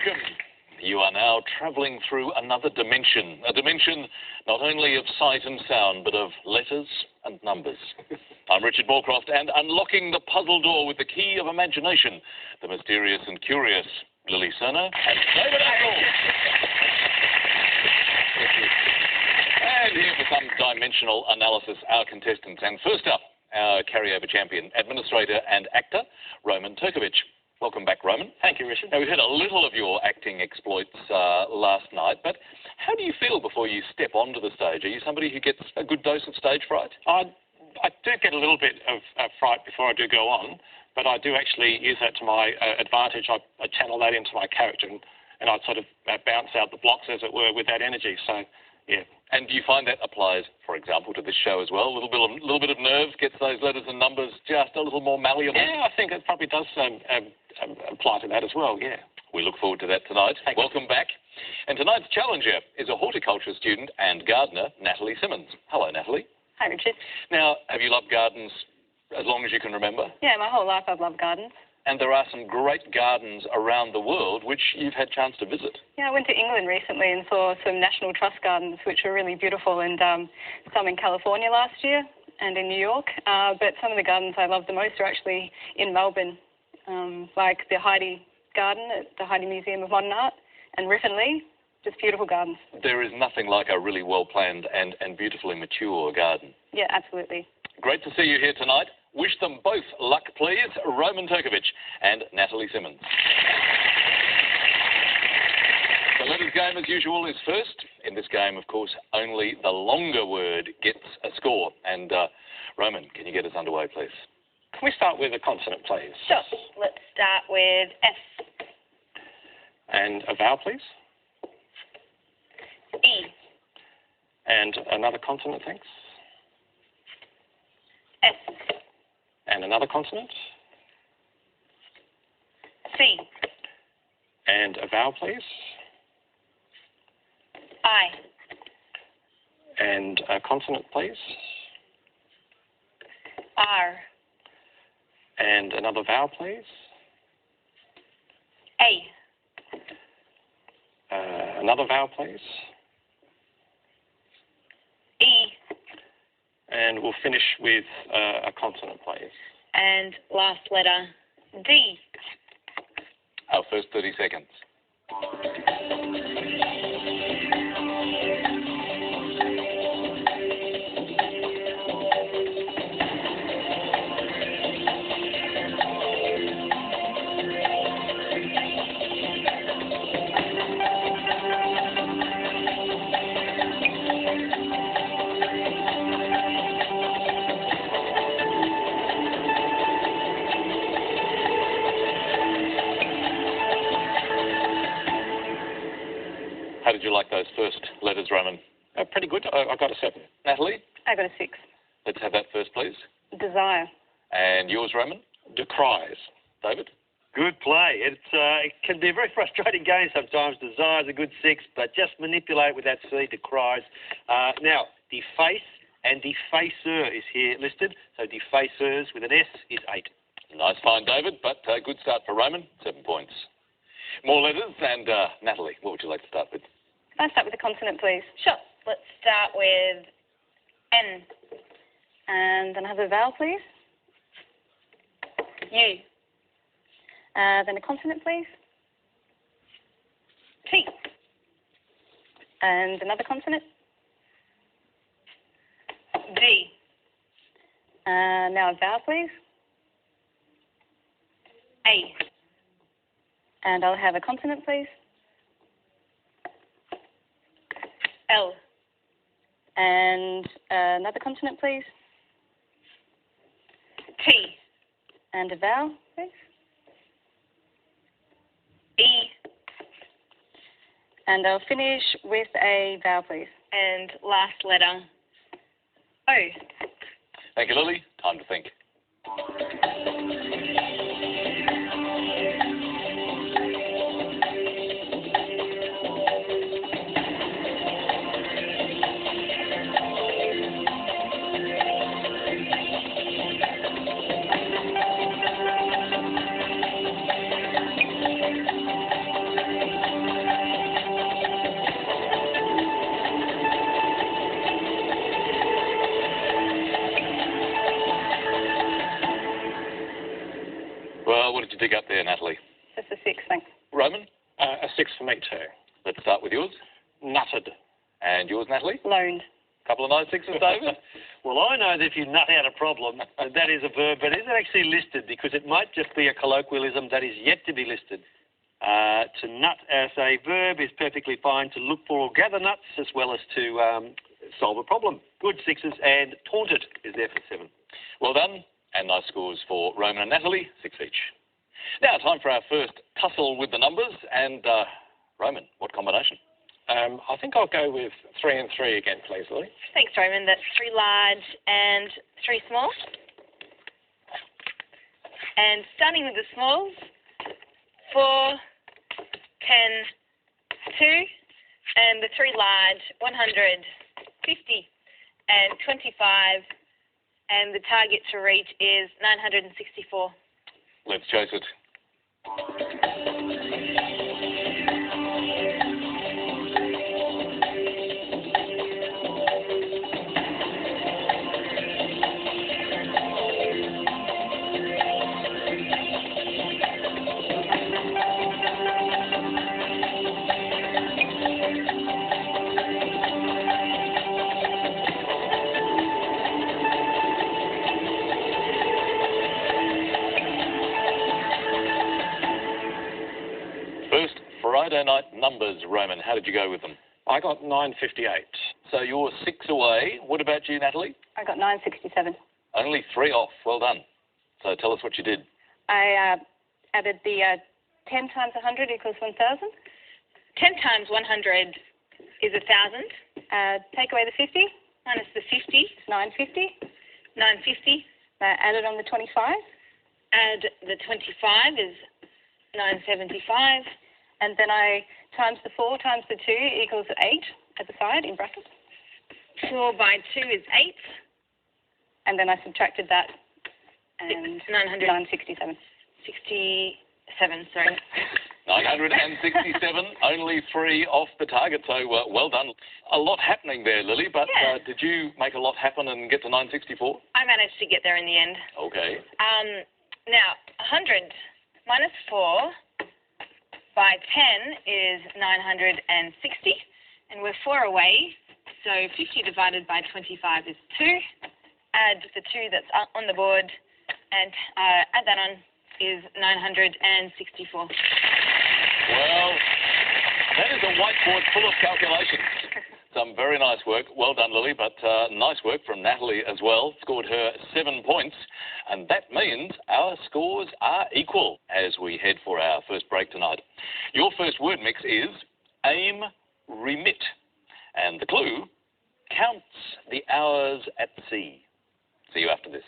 welcome. You are now travelling through another dimension, a dimension not only of sight and sound, but of letters and numbers. I'm Richard Morecroft, and unlocking the puzzle door with the key of imagination, the mysterious and curious Lily Serna and David Astle. And here for some dimensional analysis, our contestants. And first up, our carryover champion, administrator and actor, Roman Turkovic. Welcome back, Roman. Thank you, Richard. Now, we heard a little of your acting exploits last night, but how do you feel before you step onto the stage? Are you somebody who gets a good dose of stage fright? I do get a little bit of fright before I do go on, but I do actually use that to my advantage. I channel that into my character, and I sort of bounce out the blocks, as it were, with that energy. So, yeah. And do you find that applies, for example, to this show as well? A little bit of nerve gets those letters and numbers just a little more malleable? Yeah, I think it probably does apply to that as well, yeah. We look forward to that tonight. Welcome back. And tonight's challenger is a horticulture student and gardener, Natalie Simmons. Hello, Natalie. Hi, Richard. Now, have you loved gardens as long as you can remember? Yeah, my whole life I've loved gardens. And there are some great gardens around the world which you've had chance to visit. Yeah, I went to England recently and saw some National Trust gardens which are really beautiful, and some in California last year and in New York. But some of the gardens I love the most are actually in Melbourne, like the Heidi Garden at the Heidi Museum of Modern Art and Riffinley, just beautiful gardens. There is nothing like a really well-planned and beautifully mature garden. Yeah, absolutely. Great to see you here tonight. Wish them both luck, please, Roman Turkovic and Natalie Simmons. The letters game, as usual, is first. In this game, of course, only the longer word gets a score. And, Roman, can you get us underway, please? Can we start with a consonant, please? Sure. Let's start with S. And a vowel, please? E. And another consonant, thanks. S. And another consonant? C. And a vowel, please? I. And a consonant, please? R. And another vowel, please? A. Another vowel, please? E. And we'll finish with a consonant, please. And last letter, D. Our first 30 seconds. How did you like those first letters, Roman? Pretty good. I got a 7. Natalie? I got a 6. Let's have that first, please. Desire. And yours, Roman? Decries. David? Good play. It can be a very frustrating game sometimes. Desire's a good 6, but just manipulate with that C, decries. Now, deface and defacer is here listed. So defacers with an S is 8. Nice find, David, but good start for Roman, 7 points. More letters, and Natalie, what would you like to start with? Can I start with a consonant, please? Sure. Let's start with N. And then have a vowel, please. U. Then a consonant, please. T. And another consonant. D. Now a vowel, please. A. And I'll have a consonant, please. L. And another consonant, please. T. And a vowel, please. E. And I'll finish with a vowel, please. And last letter, O. Thank you, Lily. Time to think. you dig up there, Natalie? Just a 6, thanks. Roman, A 6 for me too. let's start with yours. Nutted. And yours, Natalie? Loaned. Couple of nice 6s, David? Well, I know that if you nut out a problem, that is a verb, but it isn't actually listed because it might just be a colloquialism that is yet to be listed. To nut as a verb is perfectly fine. To look for or gather nuts as well as to solve a problem. Good 6s, and taunted is there for 7. Well done, and nice scores for Roman and Natalie, 6 each. Now, time for our first tussle with the numbers, and Roman, what combination? I think I'll go with 3 and 3 again, please, Lily. Thanks, Roman. That's 3 large and 3 small. And starting with the smalls, 4, 10, 2, and the 3 large, 100, 50, and 25, and the target to reach is 964. Let's chase it. First, Friday night numbers, Roman. How did you go with them? I got 958. So you're 6 away. What about you, Natalie? I got 967. Only 3 off. Well done. So tell us what you did. I added the 10 times 100 equals 1,000. 10 times 100 is 1,000. Take away the 50, Minus the 50, 950. 950. Add it on the 25. Add the 25 is 975. And then I times the 4 times the 2 equals 8 at the side in brackets. 4 by 2 is 8. And then I subtracted that. And 967. 67, sorry. 967, only 3 off the target. So well done. A lot happening there, Lily. But Yeah. did you make a lot happen and get to 964? I managed to get there in the end. Okay. Now, 100 minus 4 by 10 is 960, and we're 4 away, so 50 divided by 25 is 2. Add the 2 that's on the board, and add that on is 964. Well, that is a whiteboard full of calculations. Some very nice work. Well done, Lily, but nice work from Natalie as well. Scored her 7 points, and that means our scores are equal as we head for our first break tonight. Your first word mix is aim, remit, and the clue, counts the hours at sea. See you after this.